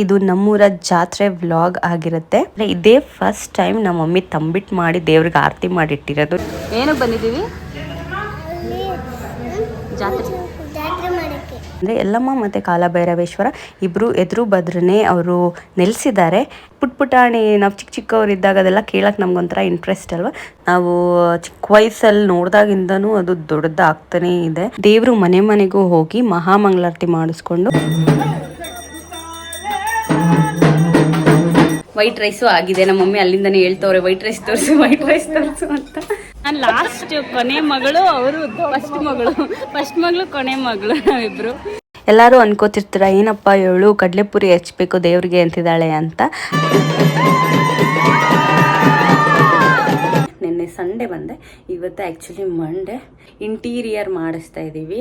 ಇದು ನಮ್ಮೂರ ಜಾತ್ರೆ ವ್ಲಾಗ್ ಆಗಿರುತ್ತೆ. ಇದೇ ಫಸ್ಟ್ ಟೈಮ್ ನಮ್ಮ ಮಮ್ಮಿ ತಂಬಿಟ್ಟು ಮಾಡಿ ದೇವ್ರಿಗೆ ಆರತಿ ಮಾಡಿಟ್ಟಿರೋದು. ಏನಕ್ಕೆ ಬಂದಿದ್ದೀವಿ? ಜಾತ್ರೆ ಅಂದರೆ ಯಲ್ಲಮ್ಮ ಮತ್ತು ಕಾಲಭೈರವೇಶ್ವರ ಇಬ್ಬರು ಎದುರು ಬದ್ರನೇ ಅವರು ನೆಲೆಸಿದ್ದಾರೆ. ಪುಟಾಣಿ ನಾವು ಚಿಕ್ಕವರಿದ್ದಾಗ ಅದೆಲ್ಲ ಕೇಳಕ್ಕೆ ನಮ್ಗೊಂಥರ ಇಂಟ್ರೆಸ್ಟ್ ಅಲ್ವಾ. ನಾವು ಚಿಕ್ಕ ವಯಸ್ಸಲ್ಲಿ ನೋಡಿದಾಗಿಂದನೂ ಅದು ದೊಡ್ಡದಾಗ್ತಾನೇ ಇದೆ. ದೇವರು ಮನೆ ಮನೆಗೂ ಹೋಗಿ ಮಹಾಮಂಗಳಾರತಿ ಮಾಡಿಸ್ಕೊಂಡು ವೈಟ್ ರೈಸು ಆಗಿದೆ. ನಮ್ಮ ಮಮ್ಮಿ ಅಲ್ಲಿಂದನೇ ಹೇಳ್ತವ್ರೆ ವೈಟ್ ರೈಸ್ ತೋರಿಸು ಅಂತ. ನಾನು ಲಾಸ್ಟ್ ಕೊನೆ ಮಗಳು, ಅವರು ಫಸ್ಟ್ ಮಗಳು ಕೊನೆ ಮಗಳು, ನಾವಿಬ್ರು. ಎಲ್ಲರೂ ಅನ್ಕೋತಿರ್ತೀರ ಏನಪ್ಪ ಇವಳು ಕಡಲೆಪುರಿ ಹಚ್ಬೇಕು ದೇವ್ರಿಗೆ ಅಂತಿದ್ದಾಳೆ ಅಂತ. ನಿನ್ನೆ ಸಂಡೇ ಬಂದೆ, ಇವತ್ತು ಆ್ಯಕ್ಚುಲಿ ಮಂಡೇ. ಇಂಟೀರಿಯರ್ ಮಾಡಿಸ್ತಾ ಇದ್ದೀವಿ.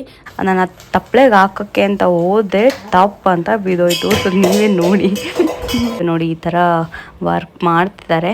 ನಾನು ತಪ್ಪಳೆಗೆ ಹಾಕೋಕ್ಕೆ ಅಂತ ಹೋದೆ, ಟಾಪ್ ಅಂತ ಬಿದ್ದೋಯ್ತು. ಸೊ ನೀವೇ ನೋಡಿ ಈ ಥರ ವರ್ಕ್ ಮಾಡ್ತಿದ್ದಾರೆ.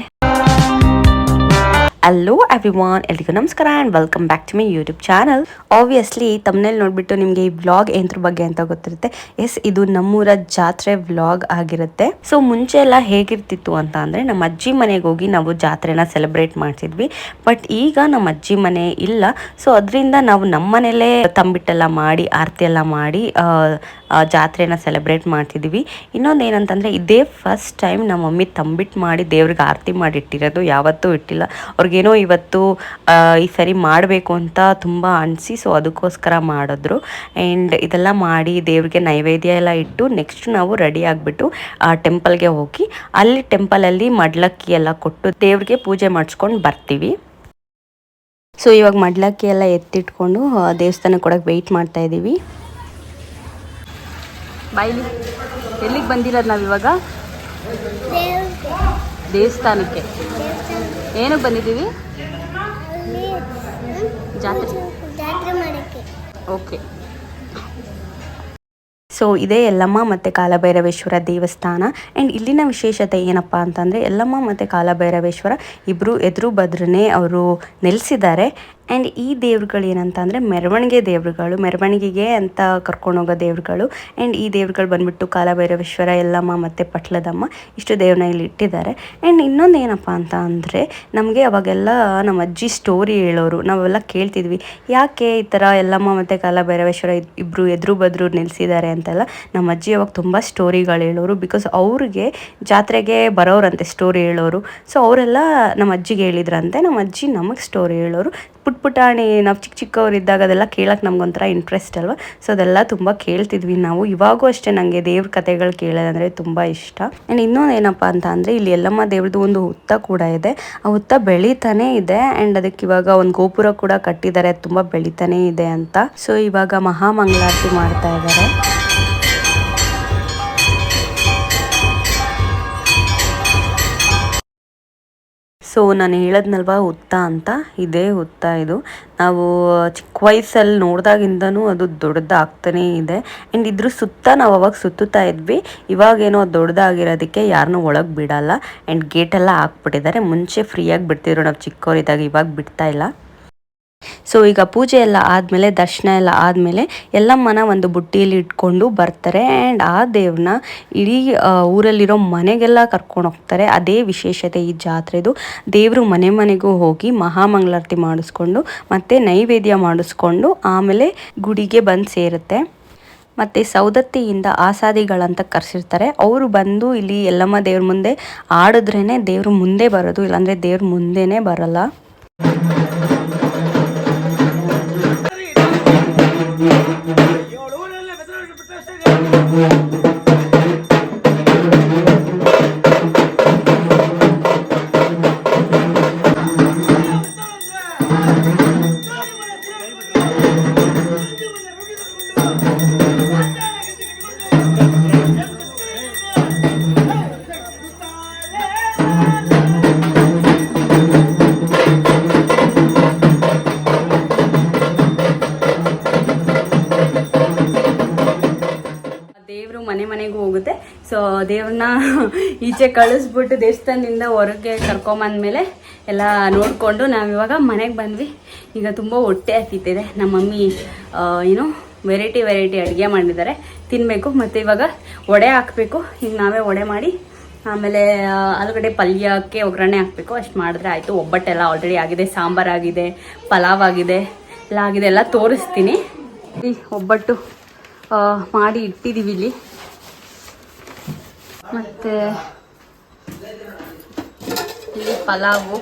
ಹಲೋ ಎವ್ರಿವಾನ್, ಎಲ್ರಿಗೂ ನಮಸ್ಕಾರ and welcome back to my YouTube channel. Obviously ತಮ್ಮನೇಲಿ ನೋಡಿಬಿಟ್ಟು ನಿಮಗೆ ಈ ವ್ಲಾಗ್ ಏನ್ರ ಬಗ್ಗೆ ಅಂತ ಗೊತ್ತಿರುತ್ತೆ. ಎಸ್, ಇದು ನಮ್ಮೂರ ಜಾತ್ರೆ ವ್ಲಾಗ್ ಆಗಿರುತ್ತೆ. ಸೊ ಮುಂಚೆ ಎಲ್ಲ ಹೇಗಿರ್ತಿತ್ತು ಅಂತ ಅಂದರೆ, ನಮ್ಮ ಅಜ್ಜಿ ಮನೆಗೆ ಹೋಗಿ ನಾವು ಜಾತ್ರೆನ ಸೆಲೆಬ್ರೇಟ್ ಮಾಡ್ತಿದ್ವಿ. ಬಟ್ ಈಗ ನಮ್ಮ ಅಜ್ಜಿ ಮನೆ ಇಲ್ಲ. ಸೊ ಅದರಿಂದ ನಾವು ನಮ್ಮ ಮನೇಲೇ ತಂಬಿಟ್ಟೆಲ್ಲ ಮಾಡಿ ಆರತಿ ಎಲ್ಲ ಮಾಡಿ ಜಾತ್ರೆನ ಸೆಲೆಬ್ರೇಟ್ ಮಾಡ್ತಿದ್ದೀವಿ. ಇನ್ನೊಂದು ಏನಂತಂದರೆ, ಇದೇ ಫಸ್ಟ್ ಟೈಮ್ ನಮ್ಮ ಮಮ್ಮಿ ತಂಬಿಟ್ಟು ಮಾಡಿ ದೇವ್ರಿಗೆ ಆರತಿ ಮಾಡಿಟ್ಟಿರೋದು. ಯಾವತ್ತೂ ಇಟ್ಟಿಲ್ಲ. ಅವ್ರಿಗೇನೋ ಇವತ್ತು ಈ ಸರಿ ಮಾಡಬೇಕು ಅಂತ ತುಂಬ ಅನಿಸಿ, ಸೊ ಅದಕ್ಕೋಸ್ಕರ ಮಾಡಿದ್ರು. ಆ್ಯಂಡ್ ಇದೆಲ್ಲ ಮಾಡಿ ದೇವ್ರಿಗೆ ನೈವೇದ್ಯ ಎಲ್ಲ ಇಟ್ಟು ನೆಕ್ಸ್ಟ್ ನಾವು ರೆಡಿ ಆಗಿಬಿಟ್ಟು ಟೆಂಪಲ್ಗೆ ಹೋಗಿ ಅಲ್ಲಿ ಟೆಂಪಲಲ್ಲಿ ಮಡ್ಲಕ್ಕಿ ಎಲ್ಲ ಕೊಟ್ಟು ದೇವ್ರಿಗೆ ಪೂಜೆ ಮಾಡಿಸ್ಕೊಂಡು ಬರ್ತೀವಿ. ಸೊ ಇವಾಗ ಮಡ್ಲಕ್ಕಿ ಎಲ್ಲ ಎತ್ತಿಟ್ಕೊಂಡು ದೇವಸ್ಥಾನಕ್ಕೆ ಕೊಡೋಕೆ ವೆಯ್ಟ್ ಮಾಡ್ತಾ ಇದ್ದೀವಿ. ಬಾಯ್ಲಿ ಎಲ್ಲಿಗೆ ಬಂದಿರೋದು ನಾವಿವಾಗ? ದೇವಸ್ಥಾನಕ್ಕೆ. ಏನಕ್ಕೆ ಬಂದಿದ್ದೀವಿ? ಜಾತ್ರೆ. ಓಕೆ. ಸೊ ಇದೇ ಯಲ್ಲಮ್ಮ ಮತ್ತು ಕಾಲಭೈರವೇಶ್ವರ ದೇವಸ್ಥಾನ. ಆ್ಯಂಡ್ ಇಲ್ಲಿನ ವಿಶೇಷತೆ ಏನಪ್ಪ ಅಂತಂದರೆ, ಯಲ್ಲಮ್ಮ ಮತ್ತು ಕಾಲಭೈರವೇಶ್ವರ ಇಬ್ಬರು ಎದುರು ಬದ್ರನೇ ಅವರು ನೆಲೆಸಿದ್ದಾರೆ. ಆ್ಯಂಡ್ ಈ ದೇವ್ರುಗಳು ಏನಂತ ಅಂದರೆ ಮೆರವಣಿಗೆಗೆ ಅಂತ ಕರ್ಕೊಂಡೋಗೋ ದೇವ್ರುಗಳು. ಆ್ಯಂಡ್ ಈ ದೇವ್ರುಗಳು ಬಂದುಬಿಟ್ಟು ಕಾಲಭೈರವೇಶ್ವರ, ಯಲ್ಲಮ್ಮ ಮತ್ತು ಪಟ್ಲದಮ್ಮ, ಇಷ್ಟು ದೇವ್ರನ್ನ ಇಲ್ಲಿ ಇಟ್ಟಿದ್ದಾರೆ. ಆ್ಯಂಡ್ ಇನ್ನೊಂದು ಏನಪ್ಪ ಅಂತ ಅಂದರೆ, ನಮಗೆ ಅವಾಗೆಲ್ಲ ನಮ್ಮ ಅಜ್ಜಿ ಸ್ಟೋರಿ ಹೇಳೋರು. ನಾವೆಲ್ಲ ಕೇಳ್ತಿದ್ವಿ, ಯಾಕೆ ಈ ಥರ ಯಲ್ಲಮ್ಮ ಮತ್ತು ಕಾಲಭೈರವೇಶ್ವರ ಇಬ್ಬರು ಎದುರು ಬದ್ರು ನೆಲೆಸಿದ್ದಾರೆ ಅಂತೆಲ್ಲ. ನಮ್ಮ ಅಜ್ಜಿ ಅವಾಗ ತುಂಬ ಸ್ಟೋರಿಗಳು ಹೇಳೋರು. ಬಿಕಾಸ್ ಅವ್ರಿಗೆ ಜಾತ್ರೆಗೆ ಬರೋರಂತೆ ಸ್ಟೋರಿ ಹೇಳೋರು. ಸೊ ಅವರೆಲ್ಲ ನಮ್ಮ ಅಜ್ಜಿಗೆ ಹೇಳಿದ್ರಂತೆ. ನಮ್ಮ ಅಜ್ಜಿ ನಮಗೆ ಸ್ಟೋರಿ ಹೇಳೋರು. ಪುಟಾಣಿ ನಾವು ಚಿಕ್ಕವರಿದ್ದಾಗ ಅದೆಲ್ಲ ಕೇಳಕ್ಕೆ ನಮ್ಗೊಂಥರ ಇಂಟ್ರೆಸ್ಟ್ ಅಲ್ವಾ. ಸೊ ಅದೆಲ್ಲ ತುಂಬ ಕೇಳ್ತಿದ್ವಿ ನಾವು. ಇವಾಗೂ ಅಷ್ಟೇ ನನಗೆ ದೇವ್ರ ಕಥೆಗಳು ಕೇಳೋದಂದರೆ ತುಂಬ ಇಷ್ಟ. ಆ್ಯಂಡ್ ಇನ್ನೊಂದು ಏನಪ್ಪ ಅಂತ ಅಂದರೆ, ಇಲ್ಲಿ ಯಲ್ಲಮ್ಮ ದೇವ್ರದ್ದು ಒಂದು ಹುತ್ತ ಕೂಡ ಇದೆ. ಆ ಹುತ್ತ ಬೆಳೀತಾನೇ ಇದೆ. ಆ್ಯಂಡ್ ಅದಕ್ಕೆ ಇವಾಗ ಒಂದು ಗೋಪುರ ಕೂಡ ಕಟ್ಟಿದ್ದಾರೆ, ತುಂಬ ಬೆಳೀತಾನೇ ಇದೆ ಅಂತ. ಸೊ ಇವಾಗ ಮಹಾಮಂಗಳಾರತಿ ಮಾಡ್ತಾ ಇದ್ದಾರೆ. ಸೊ ನಾನು ಹೇಳದ್ನಲ್ವ ಹುತ್ತ ಅಂತ, ಇದೇ ಹುತ್ತ ಇದು. ನಾವು ಚಿಕ್ಕ ವಯಸ್ಸಲ್ಲಿ ನೋಡಿದಾಗಿಂದನೂ ಅದು ದೊಡ್ಡದಾಗ್ತಾನೇ ಇದೆ. ಆ್ಯಂಡ್ ಇದ್ರ ಸುತ್ತ ನಾವು ಅವಾಗ ಸುತ್ತುತ್ತಾ ಇದ್ವಿ. ಇವಾಗೇನೋ ದೊಡ್ಡದಾಗಿರೋದಕ್ಕೆ ಯಾರನ್ನೂ ಒಳಗೆ ಬಿಡಲ್ಲ. ಆ್ಯಂಡ್ ಗೇಟೆಲ್ಲ ಹಾಕ್ಬಿಟ್ಟಿದ್ದಾರೆ. ಮುಂಚೆ ಫ್ರೀಯಾಗಿ ಬಿಡ್ತಿದ್ರು ನಾವು ಚಿಕ್ಕವರಿದ್ದಾಗ, ಇವಾಗ ಬಿಡ್ತಾ ಇಲ್ಲ. ಸೊ ಈಗ ಪೂಜೆ ಎಲ್ಲ ಆದಮೇಲೆ, ದರ್ಶನ ಎಲ್ಲ ಆದಮೇಲೆ ಯಲ್ಲಮ್ಮನ ಒಂದು ಬುಟ್ಟಿಯಲ್ಲಿ ಇಟ್ಕೊಂಡು ಬರ್ತಾರೆ. ಆ್ಯಂಡ್ ಆ ದೇವ್ರನ್ನ ಇಡೀ ಊರಲ್ಲಿರೋ ಮನೆಗೆಲ್ಲ ಕರ್ಕೊಂಡು ಹೋಗ್ತಾರೆ. ಅದೇ ವಿಶೇಷತೆ ಈ ಜಾತ್ರೆದು. ದೇವರು ಮನೆ ಮನೆಗೂ ಹೋಗಿ ಮಹಾಮಂಗಳಾರತಿ ಮಾಡಿಸ್ಕೊಂಡು ಮತ್ತು ನೈವೇದ್ಯ ಮಾಡಿಸ್ಕೊಂಡು ಆಮೇಲೆ ಗುಡಿಗೆ ಬಂದು ಸೇರುತ್ತೆ. ಮತ್ತು ಸೌದತ್ತಿಯಿಂದ ಆಸಾದಿಗಳಂತ ಕರೆಸಿರ್ತಾರೆ. ಅವರು ಬಂದು ಇಲ್ಲಿ ಯಲ್ಲಮ್ಮ ದೇವ್ರ ಮುಂದೆ ಆಡಿದ್ರೇ ದೇವರು ಮುಂದೆ ಬರೋದು, ಇಲ್ಲಾಂದರೆ ದೇವ್ರ ಮುಂದೆನೇ ಬರಲ್ಲ. ಮನೆಗೂ ಹೋಗುತ್ತೆ. ಸೊ ದೇವ್ರನ್ನ ಈಚೆ ಕಳಿಸ್ಬಿಟ್ಟು ದೇವಸ್ಥಾನದಿಂದ ಹೊರಗೆ ಕರ್ಕೊಂಬಂದ್ಮೇಲೆ ಎಲ್ಲ ನೋಡಿಕೊಂಡು ನಾವಿವಾಗ ಮನೆಗೆ ಬಂದ್ವಿ. ಈಗ ತುಂಬ ಹೊಟ್ಟೆ ಹತ್ತಿತ್ತಿದೆ. ನಮ್ಮ ಮಮ್ಮಿ ವೆರೈಟಿ ಅಡುಗೆ ಮಾಡಿದ್ದಾರೆ, ತಿನ್ನಬೇಕು. ಮತ್ತು ಇವಾಗ ವಡೆ ಹಾಕಬೇಕು. ಈಗ ನಾವೇ ವಡೆ ಮಾಡಿ ಆಮೇಲೆ ಆಲೂಗಡ್ಡೆ ಪಲ್ಯಕ್ಕೆ ಒಗ್ಗರಣೆ ಹಾಕಬೇಕು. ಅಷ್ಟು ಮಾಡಿದ್ರೆ ಆಯಿತು. ಒಬ್ಬಟ್ಟೆಲ್ಲ ಆಲ್ರೆಡಿ ಆಗಿದೆ, ಸಾಂಬಾರಾಗಿದೆ, ಪಲಾವ್ ಆಗಿದೆ, ಎಲ್ಲ ಆಗಿದೆ, ಎಲ್ಲ ತೋರಿಸ್ತೀನಿ. ಒಬ್ಬಟ್ಟು ಮಾಡಿ ಇಟ್ಟಿದ್ದೀವಿ ಇಲ್ಲಿ. ಮತ್ತು ಇಲ್ಲಿ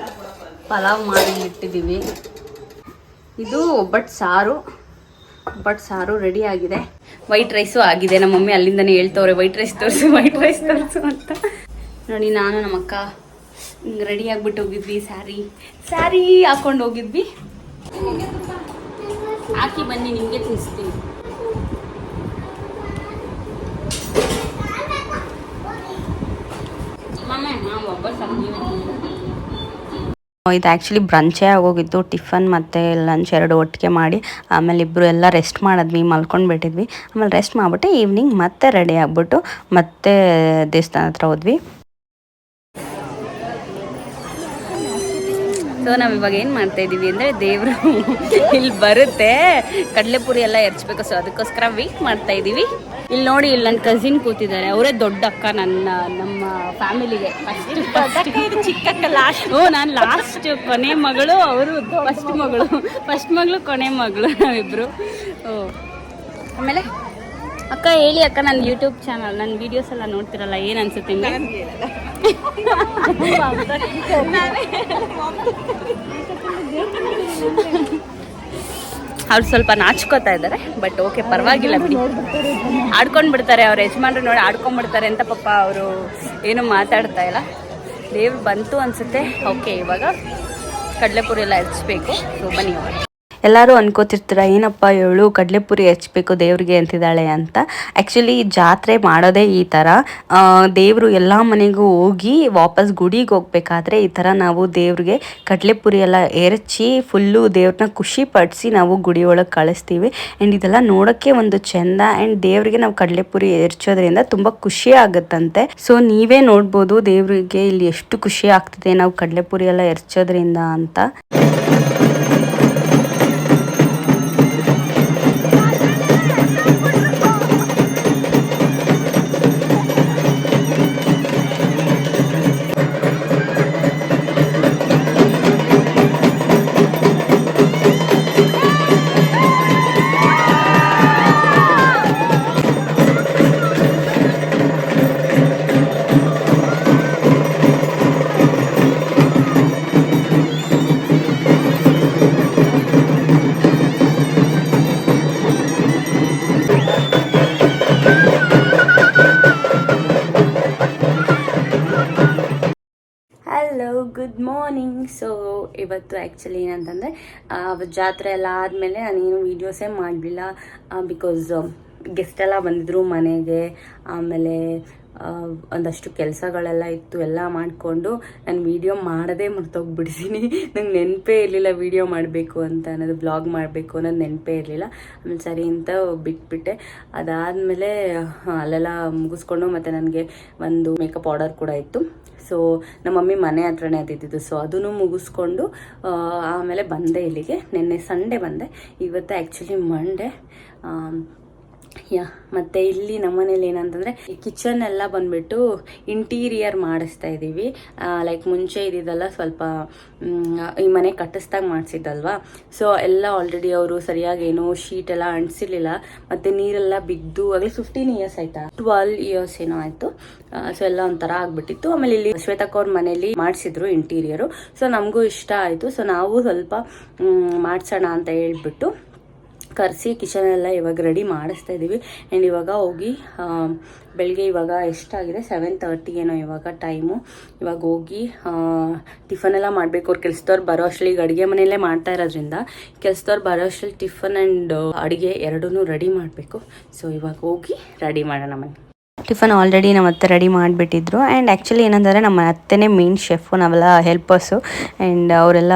ಪಲಾವ್ ಮಾಡಿ ಇಟ್ಟಿದ್ದೀವಿ. ಇದು ಒಬ್ಬಟ್ಟು ಸಾರು ರೆಡಿ ಆಗಿದೆ. ವೈಟ್ ರೈಸು ಆಗಿದೆ. ನಮ್ಮ ಮಮ್ಮಿ ಅಲ್ಲಿಂದನೇ ಹೇಳ್ತವ್ರೆ ವೈಟ್ ರೈಸ್ ತೋರಿಸು ಅಂತ. ನೋಡಿ, ನಾನು ನಮ್ಮ ಅಕ್ಕ ರೆಡಿ ಆಗಿಬಿಟ್ಟು ಹೋಗಿದ್ವಿ. ಸ್ಯಾರಿ ಹಾಕೊಂಡು ಹೋಗಿದ್ವಿ. ಹಾಕಿ ಬನ್ನಿ, ನಿಮಗೆ ತಿನ್ನಿಸ್ತೀನಿ. ಇದು ಆ್ಯಕ್ಚುಲಿ ಬ್ರಂಚೇ ಆಗೋಗಿತ್ತು. ಟಿಫನ್ ಮತ್ತು ಲಂಚ್ ಎರಡು ಒಟ್ಟಿಗೆ ಮಾಡಿ ಆಮೇಲೆ ಇಬ್ಬರು ಎಲ್ಲ ರೆಸ್ಟ್ ಮಾಡಿದ್ವಿ, ಮಲ್ಕೊಂಡ್ಬಿಟ್ಟಿದ್ವಿ. ಆಮೇಲೆ ರೆಸ್ಟ್ ಮಾಡಿಬಿಟ್ಟು ಈವ್ನಿಂಗ್ ಮತ್ತೆ ರೆಡಿ ಆಗಿಬಿಟ್ಟು ಮತ್ತೆ ದೇವಸ್ಥಾನ ಹತ್ರ ಹೋದ್ವಿ. ಸೊ ನಾವು ಇವಾಗ ಏನು ಮಾಡ್ತಾ ಇದ್ದೀವಿ ಅಂದರೆ, ದೇವರು ಇಲ್ಲಿ ಬರುತ್ತೆ, ಕಡಲೆಪುರಿ ಎಲ್ಲ ಎರಚಬೇಕು. ಸೊ ಅದಕ್ಕೋಸ್ಕರ ವೆಯ್ಟ್ ಮಾಡ್ತಾ ಇದ್ದೀವಿ. ಇಲ್ಲಿ ನೋಡಿ, ಇಲ್ಲಿ ನನ್ನ ಕಸಿನ್ ಕೂತಿದ್ದಾರೆ. ಅವರೇ ದೊಡ್ಡ ಅಕ್ಕ ನಮ್ಮ ಫ್ಯಾಮಿಲಿಗೆ. ಚಿಕ್ಕಕ್ಕ ಲಾಸ್ಟ್. ನಾನು ಲಾಸ್ಟ್ ಕೊನೆ ಮಗಳು, ಅವರು ಫಸ್ಟ್ ಮಗಳು ಕೊನೆ ಮಗಳು, ನಾವಿಬ್ಬರು. ಆಮೇಲೆ ಅಕ್ಕ ಹೇಳಿ ಅಕ್ಕ, ನನ್ನ ಯೂಟ್ಯೂಬ್ ಚಾನಲ್, ನನ್ನ ವೀಡಿಯೋಸ್ ಎಲ್ಲ ನೋಡ್ತಿರಲ್ಲ, ಏನು ಅನ್ಸುತ್ತೆ ನಿಮಗೆ? ಅವ್ರು ಸ್ವಲ್ಪ ನಾಚ್ಕೋತಾ ಇದ್ದಾರೆ, ಬಟ್ ಓಕೆ, ಪರವಾಗಿಲ್ಲ ಬಿಡಿ. ಆಡ್ಕೊಂಡು ಬಿಡ್ತಾರೆ, ಅವ್ರ ಯಜಮಾನ್ರು ನೋಡಿ ಆಡ್ಕೊಂಡ್ಬಿಡ್ತಾರೆ ಅಂತ ಪಾಪ ಅವರು ಏನು ಮಾತಾಡ್ತಾ ಇಲ್ಲ. ದೇವ್ರು ಬಂತು ಅನಿಸುತ್ತೆ. ಓಕೆ, ಇವಾಗ ಕಡಲೆಪುರಿ ಎಲ್ಲ ಹೆಚ್ಚಬೇಕು. ಸೊ ಬನ್ನಿ. ಎಲ್ಲರೂ ಅನ್ಕೋತಿರ್ತೀರ, ಏನಪ್ಪ ಇವಳು ಕಡಲೆಪುರಿ ಹೆಚ್ಚಬೇಕು ದೇವ್ರಿಗೆ ಅಂತಿದ್ದಾಳೆ ಅಂತ. ಆ್ಯಕ್ಚುಲಿ ಜಾತ್ರೆ ಮಾಡೋದೇ ಈ ಥರ. ದೇವರು ಎಲ್ಲ ಮನೆಗೂ ಹೋಗಿ ವಾಪಸ್ ಗುಡಿಗೆ ಹೋಗ್ಬೇಕಾದ್ರೆ ಈ ಥರ ನಾವು ದೇವ್ರಿಗೆ ಕಡಲೆಪುರಿ ಎಲ್ಲ ಎರಚಿ ಫುಲ್ಲು ದೇವ್ರನ್ನ ಖುಷಿ ಪಡಿಸಿ ನಾವು ಗುಡಿ ಒಳಗೆ ಕಳಿಸ್ತೀವಿ. ಆ್ಯಂಡ್ ಇದೆಲ್ಲ ನೋಡೋಕ್ಕೆ ಒಂದು ಚೆಂದ. ಆ್ಯಂಡ್ ದೇವ್ರಿಗೆ ನಾವು ಕಡಲೆಪುರಿ ಎರಚೋದ್ರಿಂದ ತುಂಬ ಖುಷಿ ಆಗುತ್ತಂತೆ. ಸೊ ನೀವೇ ನೋಡ್ಬೋದು ದೇವ್ರಿಗೆ ಇಲ್ಲಿ ಎಷ್ಟು ಖುಷಿ ಆಗ್ತಿದೆ ನಾವು ಕಡಲೆಪುರಿ ಎಲ್ಲ ಎರಚೋದ್ರಿಂದ ಅಂತ. Good morning. ಸೊ ಇವತ್ತು ಆ್ಯಕ್ಚುಲಿ ಏನಂತಂದರೆ, ಜಾತ್ರೆ ಎಲ್ಲ ಆದಮೇಲೆ ನಾನೇನು ವೀಡಿಯೋಸೇ ಮಾಡಲಿಲ್ಲ. ಬಿಕಾಸ್ ಗೆಸ್ಟ್ ಎಲ್ಲ ಬಂದಿದ್ರು ಮನೆಗೆ. ಆಮೇಲೆ ಒಂದಷ್ಟು ಕೆಲಸಗಳೆಲ್ಲ ಇತ್ತು, ಎಲ್ಲ ಮಾಡಿಕೊಂಡು ನಾನು ವೀಡಿಯೋ ಮಾಡೋದೇ ಮರ್ತೋಗ್ಬಿಡ್ತೀನಿ. ನಂಗೆ ನೆನಪೇ ಇರಲಿಲ್ಲ ವೀಡಿಯೋ ಮಾಡಬೇಕು ಅಂತ ಅನ್ನೋದು, ಬ್ಲಾಗ್ ಮಾಡಬೇಕು ಅನ್ನೋದು ನೆನಪೇ ಇರಲಿಲ್ಲ. ಆಮೇಲೆ ಸರಿ ಅಂತ ಬಿಟ್ಬಿಟ್ಟೆ. ಅದಾದಮೇಲೆ ಅಲ್ಲೆಲ್ಲ ಮುಗಿಸ್ಕೊಂಡು ಮತ್ತು ನನಗೆ ಒಂದು ಮೇಕಪ್ ಆರ್ಡರ್ ಕೂಡ ಇತ್ತು. ಸೊ ನಮ್ಮ ಮಮ್ಮಿ ಮನೆ ಹತ್ರನೇ ಅದಿದ್ದು. ಸೊ ಅದನ್ನು ಮುಗಿಸ್ಕೊಂಡು ಆಮೇಲೆ ಬಂದೆ ಇಲ್ಲಿಗೆ. ನಿನ್ನೆ ಸಂಡೇ ಬಂದೆ, ಇವತ್ತು ಆ್ಯಕ್ಚುಲಿ ಮಂಡೇ. ಮತ್ತು ಇಲ್ಲಿ ನಮ್ಮನೇಲಿ ಏನಂತಂದರೆ, ಈ ಕಿಚನ್ ಎಲ್ಲ ಬಂದುಬಿಟ್ಟು ಇಂಟೀರಿಯರ್ ಮಾಡಿಸ್ತಾ ಇದ್ದೀವಿ. ಲೈಕ್ ಮುಂಚೆ ಇದ್ದಿದ್ದೆಲ್ಲ ಸ್ವಲ್ಪ ಈ ಮನೆ ಕಟ್ಟಿಸ್ದಾಗ ಮಾಡಿಸಿದ್ದಲ್ವಾ. ಸೊ ಎಲ್ಲ ಆಲ್ರೆಡಿ ಅವರು ಸರಿಯಾಗಿ ಏನೋ ಶೀಟ್ ಎಲ್ಲ ಅಂಟಿಸಿರ್ಲಿಲ್ಲ, ಮತ್ತು ನೀರೆಲ್ಲ ಬಿದ್ದು. ಆಗಲಿ 15 ಇಯರ್ಸ್ ಆಯಿತಾ, 12 ಇಯರ್ಸ್ ಏನೋ ಆಯಿತು. ಸೊ ಎಲ್ಲ ಒಂಥರ ಆಗ್ಬಿಟ್ಟಿತ್ತು. ಆಮೇಲೆ ಇಲ್ಲಿ ಶ್ವೇತಕ್ಕ ಅವ್ರ ಮನೇಲಿ ಮಾಡಿಸಿದ್ರು ಇಂಟೀರಿಯರು. ಸೊ ನಮಗೂ ಇಷ್ಟ ಆಯಿತು. ಸೊ ನಾವು ಸ್ವಲ್ಪ ಮಾಡಿಸೋಣ ಅಂತ ಹೇಳ್ಬಿಟ್ಟು ಕರೆಸಿ ಕಿಚನೆಲ್ಲ ಇವಾಗ ರೆಡಿ ಮಾಡಿಸ್ತಾ ಇದ್ದೀವಿ. ಆ್ಯಂಡ್ ಇವಾಗ ಹೋಗಿ ಬೆಳಗ್ಗೆ ಇವಾಗ ಎಷ್ಟಾಗಿದೆ 7:30 ಏನೋ ಇವಾಗ ಟೈಮು. ಇವಾಗ ಹೋಗಿ ಟಿಫನೆಲ್ಲ ಮಾಡಬೇಕು. ಅವ್ರು ಕೆಲಸದವ್ರು ಬರೋ ಅಷ್ಟರಲ್ಲಿ, ಈಗ ಅಡುಗೆ ಮನೆಯಲ್ಲೇ ಮಾಡ್ತಾ ಇರೋದ್ರಿಂದ ಕೆಲಸದವ್ರು ಬರೋ ಅಷ್ಟರಲ್ಲಿ ಟಿಫನ್ ಆ್ಯಂಡ್ ಅಡುಗೆ ಎರಡೂ ರೆಡಿ ಮಾಡಬೇಕು. ಸೊ ಇವಾಗ ಹೋಗಿ ರೆಡಿ ಮಾಡೋಣ ಮನೆ. ಟಿಫನ್ ಆಲ್ರೆಡಿ ನಮ್ಮ ಅತ್ತೆ ರೆಡಿ ಮಾಡಿಬಿಟ್ಟಿದ್ರು. ಆ್ಯಂಡ್ ಆ್ಯಕ್ಚುಲಿ ಏನಂದರೆ ನಮ್ಮ ಅತ್ತೆನೇ ಮೇನ್ ಶೆಫು, ನಾವೆಲ್ಲ ಹೆಲ್ಪರ್ಸು. ಆ್ಯಂಡ್ ಅವರೆಲ್ಲ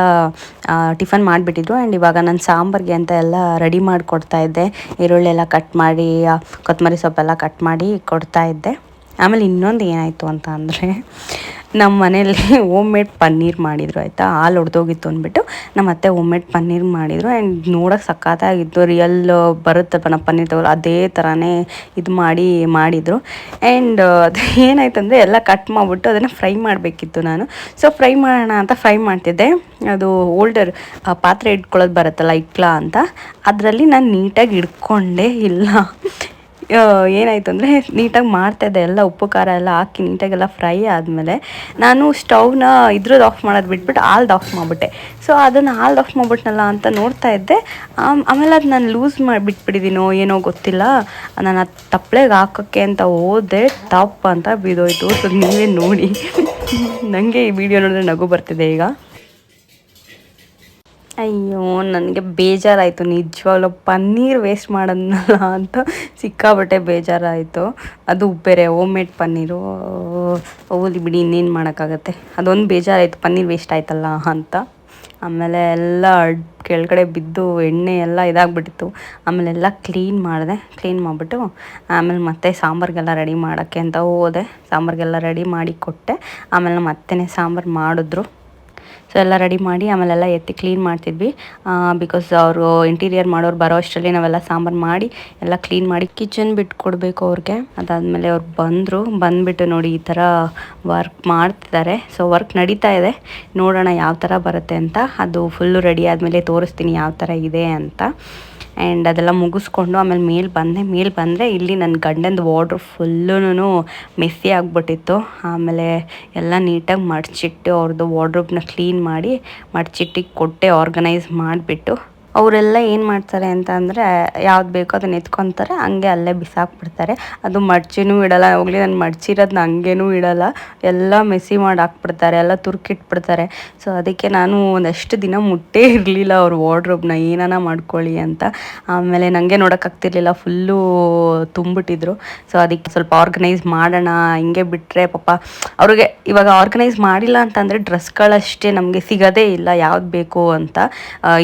ಟಿಫನ್ ಮಾಡಿಬಿಟ್ಟಿದ್ರು. ಆ್ಯಂಡ್ ಇವಾಗ ನಾನು ಸಾಂಬಾರಿಗೆ ಅಂತ ಎಲ್ಲ ರೆಡಿ ಮಾಡಿಕೊಡ್ತಾ ಇದ್ದೆ. ಈರುಳ್ಳಿ ಎಲ್ಲ ಕಟ್ ಮಾಡಿ, ಕೊತ್ತಂಬರಿ ಸೊಪ್ಪೆಲ್ಲ ಕಟ್ ಮಾಡಿ ಕೊಡ್ತಾ ಇದ್ದೆ. ಆಮೇಲೆ ಇನ್ನೊಂದು ಏನಾಯಿತು ಅಂತ ಅಂದರೆ, ನಮ್ಮ ಮನೆಯಲ್ಲಿ ಹೋಮ್ ಮೇಡ್ ಪನ್ನೀರ್ ಮಾಡಿದರು ಆಯಿತಾ, ಹಾಲು ಒಡೆದೋಗಿತ್ತು ಅಂದ್ಬಿಟ್ಟು ನಮ್ಮ ಅತ್ತೆ ಹೋಮ್ ಮೇಡ್ ಪನ್ನೀರ್ ಮಾಡಿದರು. ಆ್ಯಂಡ್ ನೋಡೋಕೆ ಸಖತ್ತಾಗಿತ್ತು, ರಿಯಲ್ ಬರುತ್ತಪ್ಪ ನಾವು ಪನ್ನೀರ್ ತಗೊಳ್ಳೋ ಅದೇ ಥರನೇ ಇದು ಮಾಡಿದರು. ಆ್ಯಂಡ್ ಅದು ಏನಾಯ್ತಂದರೆ ಎಲ್ಲ ಕಟ್ ಮಾಡಿಬಿಟ್ಟು ಅದನ್ನು ಫ್ರೈ ಮಾಡಬೇಕಿತ್ತು ನಾನು. ಸೊ ಫ್ರೈ ಮಾಡೋಣ ಅಂತ ಫ್ರೈ ಮಾಡ್ತಿದ್ದೆ. ಅದು ಓಲ್ಡರ್ ಪಾತ್ರೆ ಇಟ್ಕೊಳ್ಳೋದು ಬರುತ್ತಲ್ಲ ಇಕ್ಲಾ ಅಂತ, ಅದರಲ್ಲಿ ನಾನು ನೀಟಾಗಿ ಇಟ್ಕೊಂಡೇ ಇಲ್ಲ. ಏನಾಯಿತು ಅಂದರೆ ನೀಟಾಗಿ ಮಾಡ್ತಾಯಿದ್ದೆ, ಎಲ್ಲ ಉಪ್ಪು ಖಾರ ಎಲ್ಲ ಹಾಕಿ ನೀಟಾಗೆಲ್ಲ ಫ್ರೈ ಆದಮೇಲೆ ನಾನು ಸ್ಟವ್ನ ಇದ್ರದ್ದು ಆಫ್ ಮಾಡೋದು ಬಿಟ್ಬಿಟ್ಟು ಹಾಲ್ದು ಆಫ್ ಮಾಡಿಬಿಟ್ಟೆ. ಸೊ ಅದನ್ನು ಹಾಲ್ದು ಆಫ್ ಮಾಡಿಬಿಟ್ನಲ್ಲ ಅಂತ ನೋಡ್ತಾ ಇದ್ದೆ. ಆಮೇಲೆ ಅದು ನಾನು ಲೂಸ್ ಮಾಡಿಬಿಟ್ಬಿಟ್ಟಿದ್ದೀನೋ ಏನೋ ಗೊತ್ತಿಲ್ಲ, ನಾನು ಅದು ತಪ್ಪಲೆಗೆ ಹಾಕೋಕ್ಕೆ ಅಂತ ಹೋದೆ, ತಪ್ಪು ಅಂತ ಬಿದ್ದೋಯ್ತು. ಸೊ ನೀವೇ ನೋಡಿ. ನನಗೆ ಈ ವಿಡಿಯೋ ನೋಡಿದ್ರೆ ನಗು ಬರ್ತಿದೆ ಈಗ. ಅಯ್ಯೋ ನನಗೆ ಬೇಜಾರಾಯಿತು ನಿಜವಾಗ್ಲೂ, ಪನ್ನೀರ್ ವೇಸ್ಟ್ ಮಾಡೋದ್ನಲ್ಲ ಅಂತ ಸಿಕ್ಕಾಬಟ್ಟೆ ಬೇಜಾರಾಯಿತು. ಅದು ಬೇರೆ ಹೋಮ್ ಮೇಡ್ ಪನ್ನೀರು, ಹೋಗಲಿ ಬಿಡಿ, ಇನ್ನೇನು ಮಾಡೋಕ್ಕಾಗತ್ತೆ. ಅದೊಂದು ಬೇಜಾರಾಯಿತು, ಪನ್ನೀರ್ ವೇಸ್ಟ್ ಆಯ್ತಲ್ಲ ಅಂತ. ಆಮೇಲೆ ಎಲ್ಲ ಕೆಳಗಡೆ ಬಿದ್ದು ಎಣ್ಣೆ ಎಲ್ಲ ಇದಾಗ್ಬಿಟ್ಟಿತ್ತು. ಆಮೇಲೆ ಎಲ್ಲ ಕ್ಲೀನ್ ಮಾಡಿಬಿಟ್ಟು ಆಮೇಲೆ ಮತ್ತೆ ಸಾಂಬಾರಿಗೆಲ್ಲ ರೆಡಿ ಮಾಡೋಕ್ಕೆ ಅಂತ ಹೋದೆ. ಸಾಂಬಾರಿಗೆಲ್ಲ ರೆಡಿ ಮಾಡಿ ಕೊಟ್ಟೆ. ಆಮೇಲೆ ನಮ್ಮ ಅತ್ತೆನೇ ಸಾಂಬಾರು ಮಾಡಿದ್ರು. ಸೊ ಎಲ್ಲ ರೆಡಿ ಮಾಡಿ ಆಮೇಲೆಲ್ಲ ಎತ್ತಿ ಕ್ಲೀನ್ ಮಾಡ್ತಿದ್ವಿ. ಬಿಕಾಸ್ ಅವರು ಇಂಟೀರಿಯರ್ ಮಾಡೋರು ಬರೋ ಅಷ್ಟರಲ್ಲಿ ನಾವೆಲ್ಲ ಸಾಂಬಾರು ಮಾಡಿ ಎಲ್ಲ ಕ್ಲೀನ್ ಮಾಡಿ ಕಿಚನ್ ಬಿಟ್ಟು ಕೊಡಬೇಕು ಅವ್ರಿಗೆ. ಅದಾದಮೇಲೆ ಅವ್ರು ಬಂದುಬಿಟ್ಟು ನೋಡಿ ಈ ಥರ ವರ್ಕ್ ಮಾಡ್ತಿದ್ದಾರೆ. ಸೊ ವರ್ಕ್ ನಡೀತಾ ಇದೆ, ನೋಡೋಣ ಯಾವ ಥರ ಬರುತ್ತೆ ಅಂತ. ಅದು ಫುಲ್ಲು ರೆಡಿ ಆದಮೇಲೆ ತೋರಿಸ್ತೀನಿ ಯಾವ ಥರ ಇದೆ ಅಂತ. ಆ್ಯಂಡ್ ಅದೆಲ್ಲ ಮುಗಿಸ್ಕೊಂಡು ಆಮೇಲೆ ಮೇಲೆ ಬಂದರೆ ಇಲ್ಲಿ ನನ್ನ ಗಂಡಂದು ವಾರ್ಡ್ರೋಬ್ ಫುಲ್ಲೂ ಮೆಸ್ಸಿ ಆಗಿಬಿಟ್ಟಿತ್ತು. ಆಮೇಲೆ ಎಲ್ಲ ನೀಟಾಗಿ ಮಡಚಿಟ್ಟು ಅವ್ರದ್ದು ವಾರ್ಡ್ರೋಬ್ನ ಕ್ಲೀನ್ ಮಾಡಿ ಮಡಚಿಟ್ಟಿಗೆ ಕೊಟ್ಟೆ, ಆರ್ಗನೈಸ್ ಮಾಡಿಬಿಟ್ಟು. ಅವರೆಲ್ಲ ಏನು ಮಾಡ್ತಾರೆ ಅಂತ ಅಂದರೆ ಯಾವ್ದು ಬೇಕೋ ಅದನ್ನ ಎತ್ಕೊತಾರೆ, ಹಂಗೆ ಅಲ್ಲೇ ಬಿಸಾಕ್ಬಿಡ್ತಾರೆ. ಅದು ಮಡ್ಚಿನೂ ಇಡಲ್ಲ. ಹೋಗಲಿ, ನಾನು ಮಡ್ಚಿರೋದನ್ನ ಹಂಗೇನೂ ಇಡಲ್ಲ, ಎಲ್ಲ ಮೆಸ್ಸಿ ಮಾಡಿ ಹಾಕ್ಬಿಡ್ತಾರೆ, ಎಲ್ಲ ತುರ್ಕಿಟ್ಬಿಡ್ತಾರೆ. ಸೊ ಅದಕ್ಕೆ ನಾನು ಒಂದಷ್ಟು ದಿನ ಮುಟ್ಟೇ ಇರಲಿಲ್ಲ ಅವ್ರ ವಾರ್ಡ್ರೋಬ್ನ, ಏನಾನ ಮಾಡ್ಕೊಳ್ಳಿ ಅಂತ. ಆಮೇಲೆ ನನಗೆ ನೋಡೋಕ್ಕಾಗ್ತಿರ್ಲಿಲ್ಲ, ಫುಲ್ಲು ತುಂಬಿಟ್ಟಿದ್ರು. ಸೊ ಅದಕ್ಕೆ ಸ್ವಲ್ಪ ಆರ್ಗನೈಸ್ ಮಾಡೋಣ, ಹಿಂಗೆ ಬಿಟ್ಟರೆ ಪಾಪ ಅವ್ರಿಗೆ ಇವಾಗ ಆರ್ಗನೈಸ್ ಮಾಡಿಲ್ಲ ಅಂತಂದರೆ ಡ್ರೆಸ್ಗಳಷ್ಟೇ ನಮಗೆ ಸಿಗೋದೇ ಇಲ್ಲ ಯಾವ್ದು ಬೇಕು ಅಂತ.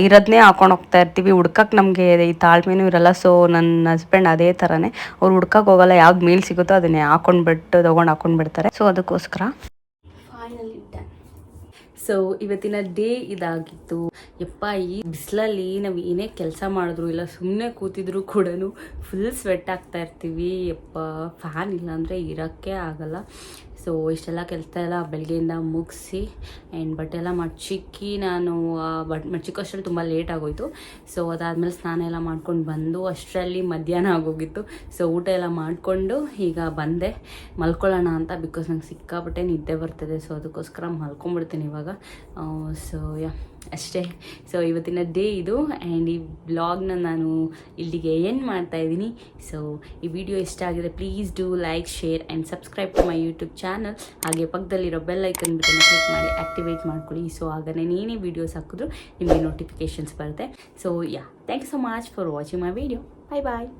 ಇರೋದನ್ನೇ ಹಾಕೊಂಡು ಹೋಗ್ತಾ ಇರ್ತೀವಿ, ಹುಡ್ಕಕ್ಕೆ ನಮಗೆ ಈ ತಾಳ್ಮೆನೂ ಇರಲ್ಲ. ಸೊ ನನ್ನ ಹಸ್ಬೆಂಡ್ ಅದೇ ಥರನೇ, ಅವ್ರು ಹುಡ್ಕಕ್ಕೆ ಹೋಗಲ್ಲ, ಯಾವ್ದು ಮೇಲ್ ಸಿಗುತ್ತೋ ಅದನ್ನೇ ಹಾಕೊಂಡ್ಬಿಡ್ತಾರೆ. ಸೊ ಅದಕ್ಕೋಸ್ಕರ ಫೈನಲಿ ಡನ್. ಸೊ ಇವತ್ತಿನ ಡೇ ಇದಾಗಿತ್ತು. ಯಪ್ಪ, ಈ ಬಿಸಿಲಲ್ಲಿ ನಾವು ಏನೇ ಕೆಲಸ ಮಾಡಿದ್ರು ಇಲ್ಲ ಸುಮ್ಮನೆ ಕೂತಿದ್ರು ಕೂಡ ಫುಲ್ ಸ್ವೆಟ್ ಆಗ್ತಾ ಇರ್ತೀವಿ. ಯಪ್ಪ, ಫ್ಯಾನ್ ಇಲ್ಲ ಅಂದರೆ ಇರೋಕ್ಕೆ ಆಗಲ್ಲ. ಸೊ ಇಷ್ಟೆಲ್ಲ ಕೆಲಸ ಎಲ್ಲ ಬೆಳಗ್ಗೆಯಿಂದ ಮುಗಿಸಿ ಆ್ಯಂಡ್ ಬಟ್ಟೆ ಎಲ್ಲ ಮಡ್ಚಿಕ್ಕಿ ನಾನು ಮಡ್ಚಿಕ್ಕೋ ಅಷ್ಟರಲ್ಲಿ ತುಂಬ ಲೇಟ್ ಆಗೋಯಿತು. ಸೊ ಅದಾದಮೇಲೆ ಸ್ನಾನ ಎಲ್ಲ ಮಾಡ್ಕೊಂಡು ಬಂದು ಅಷ್ಟರಲ್ಲಿ ಮಧ್ಯಾಹ್ನ ಆಗೋಗಿತ್ತು. ಸೊ ಊಟ ಎಲ್ಲ ಮಾಡಿಕೊಂಡು ಈಗ ಬಂದೆ ಮಲ್ಕೊಳ್ಳೋಣ ಅಂತ. ಬಿಕಾಸ್ ನಂಗೆ ಸಿಕ್ಕಾಪಟ್ಟೆ ನಿದ್ದೆ ಬರ್ತಿದೆ. ಸೊ ಅದಕ್ಕೋಸ್ಕರ ಮಲ್ಕೊಂಡ್ಬಿಡ್ತೀನಿ ಇವಾಗ. ಸೊ ಅಷ್ಟೇ. ಸೊ ಇವತ್ತಿನ ಡೇ ಇದು. ಆ್ಯಂಡ್ ಈ ವ್ಲಾಗ್ನ ನಾನು ಇಲ್ಲಿಗೆ ಎಂಡ್ ಮಾಡ್ತಾಯಿದ್ದೀನಿ. ಸೊ ಈ ವಿಡಿಯೋ ಇಷ್ಟ ಆಗಿದೆ, please do like, share and subscribe to my YouTube channel. ಹಾಗೆ ಪಕ್ಕದಲ್ಲಿರೋ ಬೆಲ್ ಐಕನ್ ಬಟನ್ ಕ್ಲಿಕ್ ಮಾಡಿ ಆ್ಯಕ್ಟಿವೇಟ್ ಮಾಡ್ಕೊಳ್ಳಿ. ಸೊ ಆಗ ನಾನು ಏನೇ ವೀಡಿಯೋಸ್ ಹಾಕಿದ್ರು ನಿಮಗೆ ನೋಟಿಫಿಕೇಷನ್ಸ್ ಬರುತ್ತೆ. So thank you so much for watching my video. Bye bye.